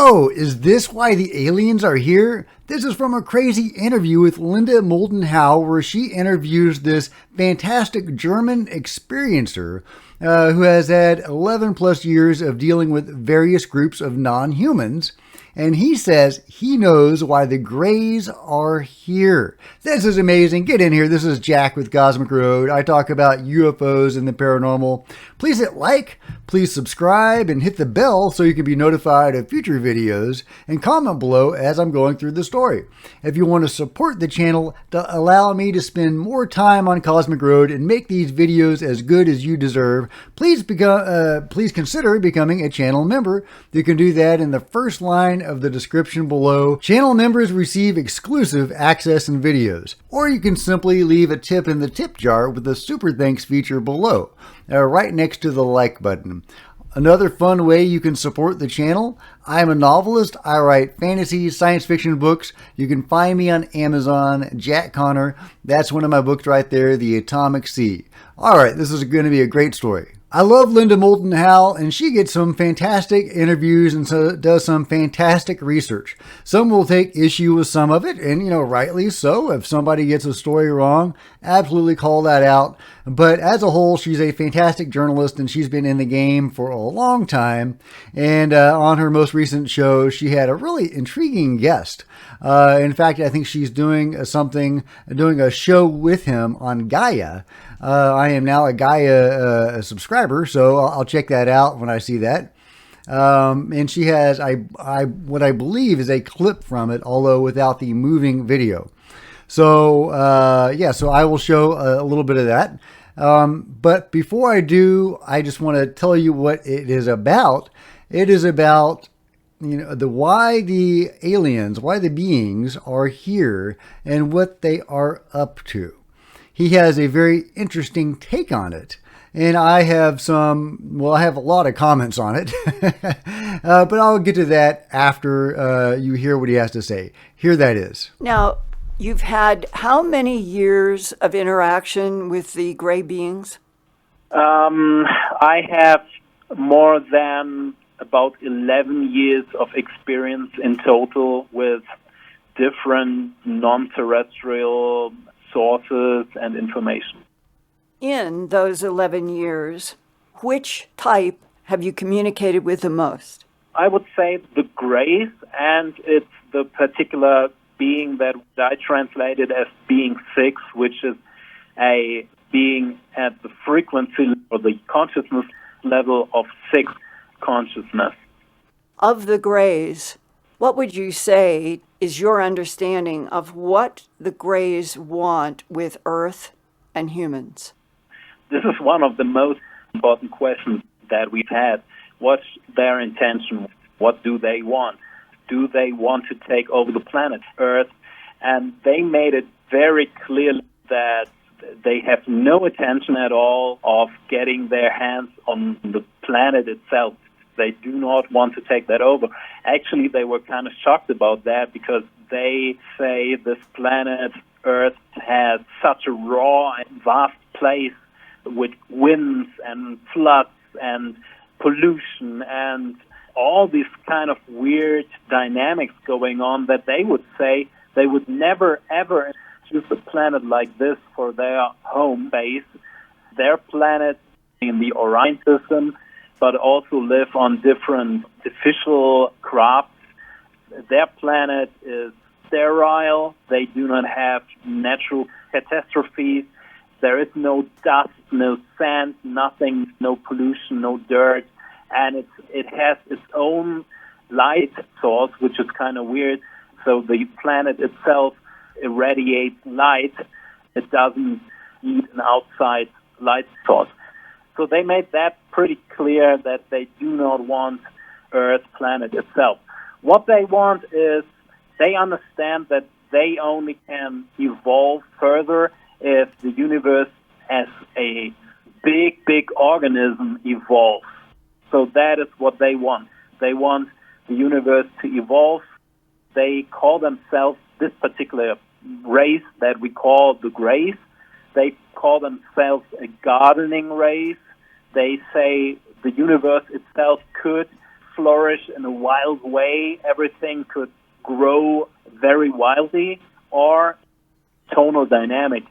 Whoa, is this why the aliens are here? This is from a crazy interview with Linda Moulton Howe, where she interviews this fantastic German experiencer who has had 11 plus years of dealing with various groups of non-humans. And he says he knows why the Greys are here. This is amazing. Get in here. This is Jack with Cosmic Road. I talk about UFOs and the paranormal. Please hit like, please subscribe, and hit the bell so you can be notified of future videos, and comment below as I'm going through the story. If you want to support the channel to allow me to spend more time on Cosmic Road and make these videos as good as you deserve, please consider becoming a channel member. You can do that in the first line of the description below. Channel members receive exclusive access and videos, or you can simply leave a tip in the tip jar with the super thanks feature below, right next to the like button. Another fun way you can support the channel: I'm a novelist. I write fantasy, science fiction books. You can find me on Amazon, Jack Connor. That's one of my books right there, The Atomic Sea. All right, this is going to be a great story. I love Linda Moulton Howe, and she gets some fantastic interviews and does some fantastic research. Some will take issue with some of it, and rightly so. If somebody gets a story wrong, absolutely call that out. But as a whole, she's a fantastic journalist, and she's been in the game for a long time. And on her most recent show, she had a really intriguing guest. In fact, I think she's doing a show with him on Gaia. I am now a Gaia subscriber, so I'll check that out when I see that. And she has what I believe is a clip from it, although without the moving video. So so I will show a little bit of that. But before I do, I just want to tell you what it is about. It is about why the aliens, why the beings are here, and what they are up to. He has a very interesting take on it. And I have I have a lot of comments on it, but I'll get to that after you hear what he has to say. Here that is. Now, you've had how many years of interaction with the gray beings? I have more than about 11 years of experience in total with different non-terrestrial sources and information. In those 11 years, which type have you communicated with the most? I would say the Greys, and it's the particular being that I translated as being 6, which is a being at the frequency or the consciousness level of 6 consciousness. Of the Greys, what would you say is your understanding of what the Greys want with Earth and humans? This is one of the most important questions that we've had. What's their intention? What do they want? Do they want to take over the planet Earth? And they made it very clear that they have no intention at all of getting their hands on the planet itself. They do not want to take that over. Actually, they were kind of shocked about that because they say this planet Earth has such a raw and vast place with winds and floods and pollution and all these kind of weird dynamics going on that they would say they would never, ever choose a planet like this for their home base. Their planet in the Orion system, but also live on different artificial crafts. Their planet is sterile. They do not have natural catastrophes. There is no dust, no sand, nothing, no pollution, no dirt. And it has its own light source, which is kind of weird. So the planet itself irradiates light. It doesn't need an outside light source. So they made that pretty clear that they do not want Earth planet itself. What they want is they understand that they only can evolve further if the universe as a big, big organism evolves. So that is what they want. They want the universe to evolve. They call themselves, this particular race that we call the Greys, they call themselves a gardening race. They say the universe itself could flourish in a wild way, everything could grow very wildly, or tonal dynamic.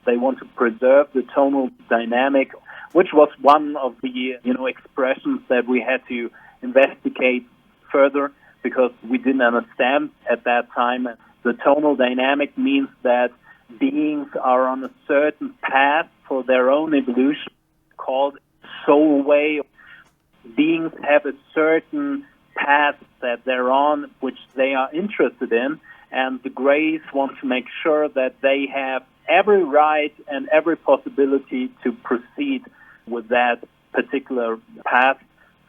They want to preserve the tonal dynamic, which was one of the expressions that we had to investigate further because we didn't understand at that time. The tonal dynamic means that beings are on a certain path for their own evolution called soul way. Beings have a certain path that they're on, which they are interested in, and the Greys want to make sure that they have every right and every possibility to proceed with that particular path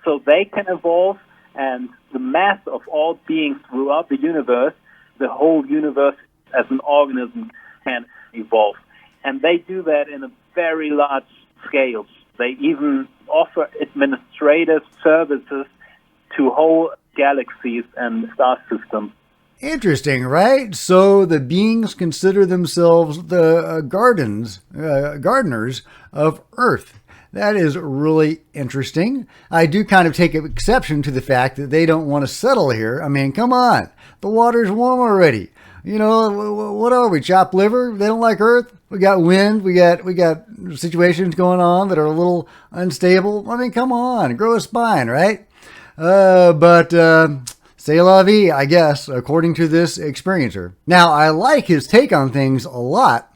so they can evolve, and the mass of all beings throughout the universe, the whole universe as an organism, can evolve. And they do that in a very large scale. They even offer administrative services to whole galaxies and star systems. Interesting, right? So the beings consider themselves the gardeners of Earth. That is really interesting. I do kind of take exception to the fact that they don't want to settle here. I mean, come on. The water's warm already. What are we, chopped liver? They don't like Earth. We got wind. We got situations going on that are a little unstable. I mean, come on, grow a spine, right? But c'est la vie, I guess, according to this experiencer. Now, I like his take on things a lot.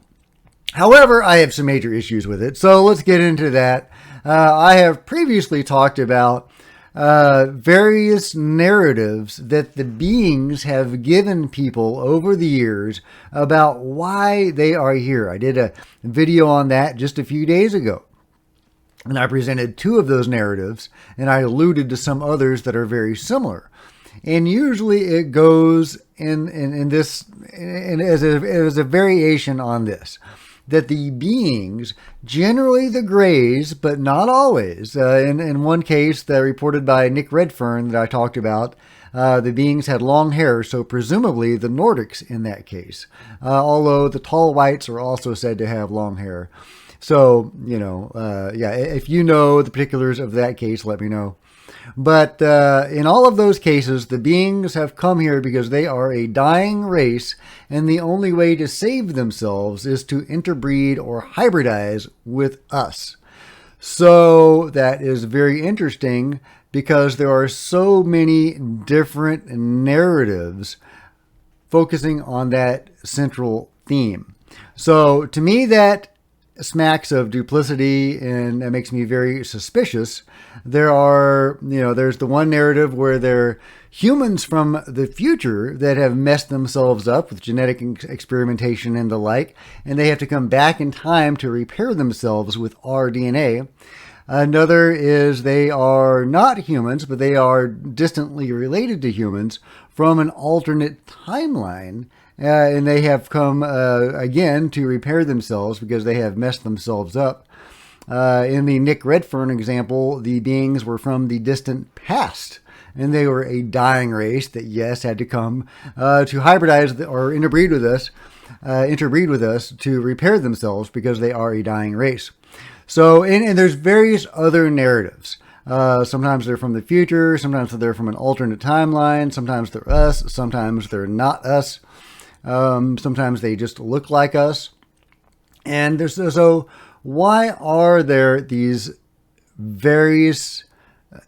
However, I have some major issues with it. So let's get into that. I have previously talked about various narratives that the beings have given people over the years about why they are here. I did a video on that just a few days ago. And I presented two of those narratives, and I alluded to some others that are very similar. And usually it goes as a variation on this, that the beings, generally the Greys, but not always. In one case that reported by Nick Redfern that I talked about, the beings had long hair, so presumably the Nordics in that case. Although the tall whites are also said to have long hair. So, if you know the particulars of that case, let me know. But in all of those cases, the beings have come here because they are a dying race, and the only way to save themselves is to interbreed or hybridize with us. So that is very interesting because there are so many different narratives focusing on that central theme. So to me, that smacks of duplicity, and that makes me very suspicious. There's the one narrative where they're humans from the future that have messed themselves up with genetic experimentation and the like, and they have to come back in time to repair themselves with our DNA. Another is they are not humans, but they are distantly related to humans from an alternate timeline. And they have come again to repair themselves because they have messed themselves up. In the Nick Redfern example, the beings were from the distant past, and they were a dying race that, yes, had to come to hybridize or interbreed with us to repair themselves because they are a dying race. So, and there's various other narratives. Sometimes they're from the future, sometimes they're from an alternate timeline, sometimes they're us, sometimes they're not us. Sometimes they just look like us. And so why are there these various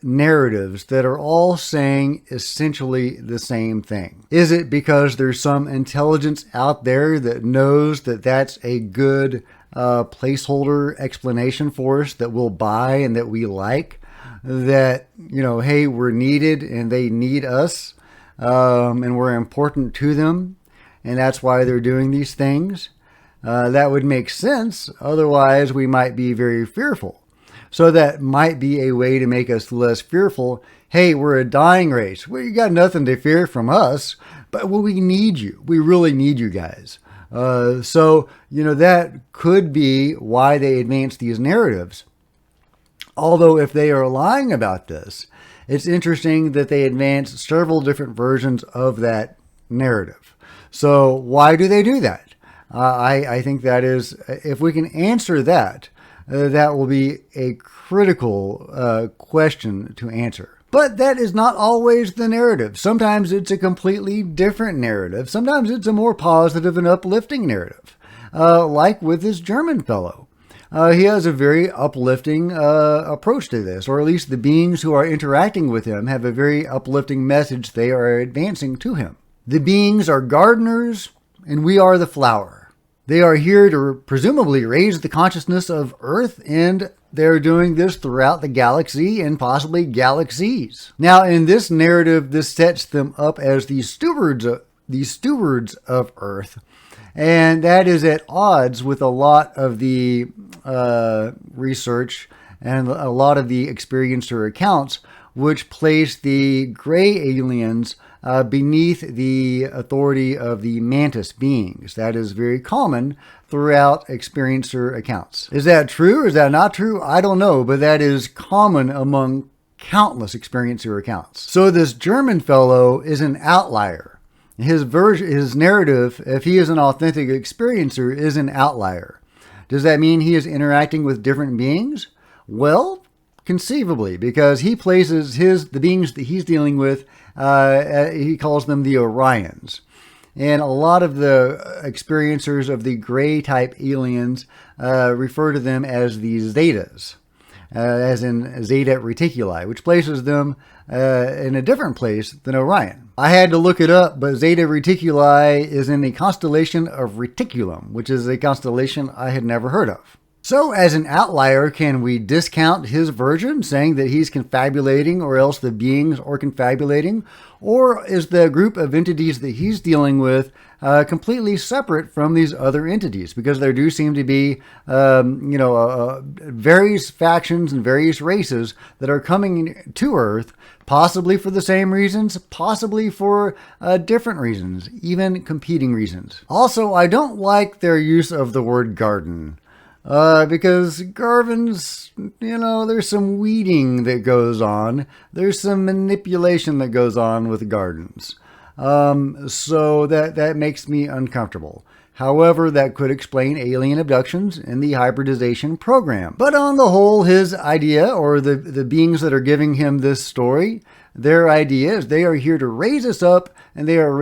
narratives that are all saying essentially the same thing? Is it because there's some intelligence out there that knows that that's a good placeholder explanation for us that we'll buy and that we like? That, hey, we're needed and they need us, and we're important to them. And that's why they're doing these things. That would make sense. Otherwise, we might be very fearful. So that might be a way to make us less fearful. Hey, we're a dying race. Well, you got nothing to fear from us, but we need you. We really need you guys. So that could be why they advance these narratives. Although if they are lying about this, it's interesting that they advance several different versions of that narrative. So why do they do that? I think that is, if we can answer that, that will be a critical question to answer. But that is not always the narrative. Sometimes it's a completely different narrative. Sometimes it's a more positive and uplifting narrative, like with this German fellow. He has a very uplifting approach to this, or at least the beings who are interacting with him have a very uplifting message they are advancing to him. The beings are gardeners, and we are the flower. They are here to presumably raise the consciousness of Earth, and they're doing this throughout the galaxy and possibly galaxies. Now, in this narrative, this sets them up as the stewards of Earth, and that is at odds with a lot of the research and a lot of the experiencer accounts, which place the gray aliens beneath the authority of the mantis beings. That is very common throughout experiencer accounts. Is that true or is that not true? I don't know, but that is common among countless experiencer accounts. So this German fellow is an outlier. His narrative, if he is an authentic experiencer, is an outlier. Does that mean he is interacting with different beings? Well, conceivably, because he places the beings that he's dealing with, he calls them the Orions. And a lot of the experiencers of the gray type aliens refer to them as the Zetas, as in Zeta Reticuli, which places them in a different place than Orion. I had to look it up, but Zeta Reticuli is in the constellation of Reticulum, which is a constellation I had never heard of. So, as an outlier, can we discount his version, saying that he's confabulating or else the beings are confabulating? Or is the group of entities that he's dealing with completely separate from these other entities? Because there do seem to be, various factions and various races that are coming to Earth, possibly for the same reasons, possibly for different reasons, even competing reasons. Also, I don't like their use of the word garden. Because gardens, there's some weeding that goes on. There's some manipulation that goes on with gardens. So that makes me uncomfortable. However, that could explain alien abductions and the hybridization program. But on the whole, his idea, or the beings that are giving him this story, their idea is they are here to raise us up, and they are,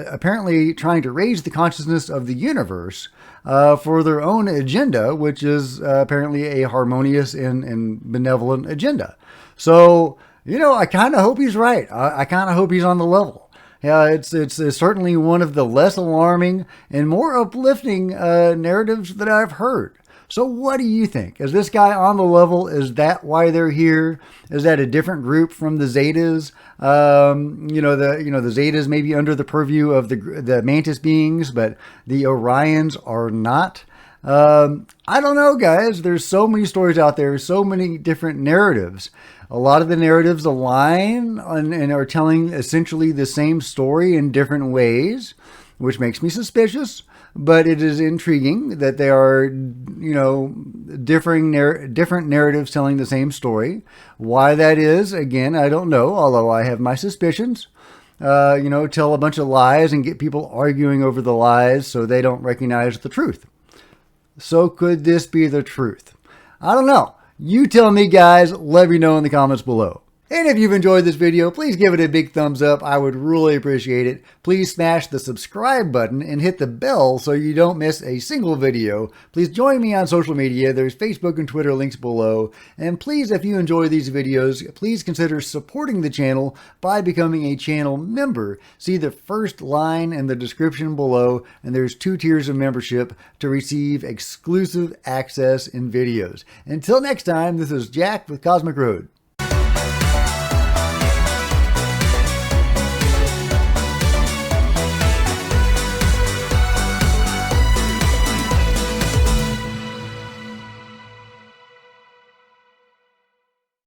apparently trying to raise the consciousness of the universe for their own agenda, which is apparently a harmonious and benevolent agenda. So, I kind of hope he's right. I kind of hope he's on the level. Yeah, it's certainly one of the less alarming and more uplifting narratives that I've heard. So what do you think? Is this guy on the level? Is that why they're here? Is that a different group from the Zetas? The Zetas may be under the purview of the Mantis beings, but the Orions are not. I don't know, guys. There's so many stories out there, so many different narratives. A lot of the narratives align and are telling essentially the same story in different ways, which makes me suspicious. But it is intriguing that they are, different narratives telling the same story. Why that is, again, I don't know, although I have my suspicions. Tell a bunch of lies and get people arguing over the lies so they don't recognize the truth. So could this be the truth? I don't know. You tell me, guys. Let me know in the comments below. And if you've enjoyed this video, please give it a big thumbs up. I would really appreciate it. Please smash the subscribe button and hit the bell so you don't miss a single video. Please join me on social media. There's Facebook and Twitter links below. And please, if you enjoy these videos, please consider supporting the channel by becoming a channel member. See the first line in the description below, and there's 2 tiers of membership to receive exclusive access and videos. Until next time, this is Jack with Cosmic Road.